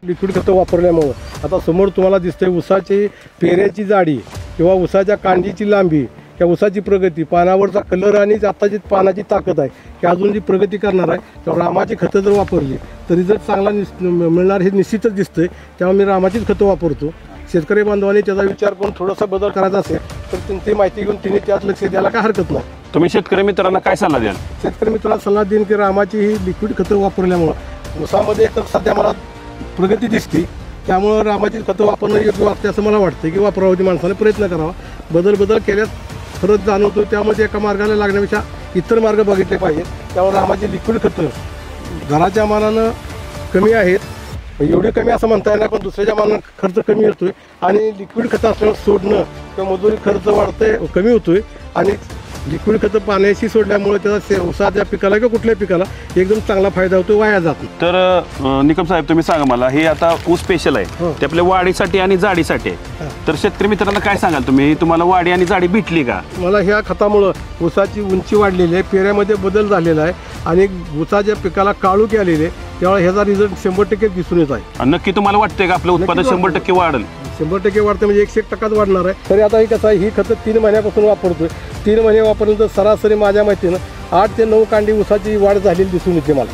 Liquid खतं वापरल्यामुळं आता समोर तुम्हाला दिसतंय ऊसाची पेऱ्याची जाडी किंवा ऊसाच्या कांडीची लांबी किंवा ऊसाची प्रगती, पानावरचा कलर आणि आताची पानाची ताकद आहे की अजून जी प्रगती करणार आहे. तेव्हा रामाची खतं जर वापरली तर रिझल्ट चांगला मिळणार हे निश्चितच दिसतंय. त्यामुळे मी रामाचीच खतं वापरतो. शेतकरी बांधवांनी त्याचा विचार करून थोडासा बदल करायचा असेल तर त्यांची माहिती घेऊन तिने त्यात लक्ष द्यायला काय हरकत नाही. तुम्ही शेतकरी मित्रांना काय सल्ला द्याल? शेतकरी मित्रांना सल्ला देईन की रामाची ही लिक्विड खतं वापरल्यामुळं ऊसामध्ये तर सध्या मला प्रगती दिसते. त्यामुळं रामाची खतं वापरणं योग्य वाटते असं मला वाटतं की वापरावं, माणसाने प्रयत्न करावा. बदल केल्यास फरक जाणवतो. त्यामध्ये एका मार्गाला लागण्यापेक्षा इतर मार्ग बघितले पाहिजेत. त्यामुळे रामाची लिक्विड खतं घराच्या मानानं कमी आहेत, एवढे कमी असं म्हणता येणार, पण दुसऱ्याच्या मानानं खर्च कमी येतोय आणि लिक्विड खतं असल्यामुळे सोडणं किंवा मजुरी खर्च वाढतोय, कमी होतोय. आणि लिक्विड खतं पाण्याशी सोडल्यामुळे त्याचा ऊसाच्या पिकाला किंवा कुठल्याही पिकाला एकदम चांगला फायदा होतो, वाया जात नाही. तर निकम साहेब तुम्ही सांगा मला, हे आता ऊस स्पेशल आहे ते आपल्या वाढीसाठी आणि जाडीसाठी आहे, तर शेतकरी मित्रांना काय सांगाल तुम्ही? तुम्हाला वाढी आणि जाडी भेटली का? मला ह्या खतामुळं ऊसाची उंची वाढलेली आहे, पेऱ्यामध्ये बदल झालेला आहे आणि ऊसाच्या पिकाला काळोखी आलेली आहे. त्यामुळे ह्याचा रिझल्ट 100% दिसून येत आहे. नक्की तुम्हाला वाटतंय का आपलं उत्पादन 100% वाढेल? 100% वाढतं म्हणजे 101% वाढणार आहे. तरी आता ही कसं आहे, ही खतं 3 महिन्यापासून वापरतोय. 3 महिने वापरल्यानंतर सरासरी माझ्या माहितीनं 8 ते 9 कांडी ऊसाची वाढ झालेली दिसून येते मला.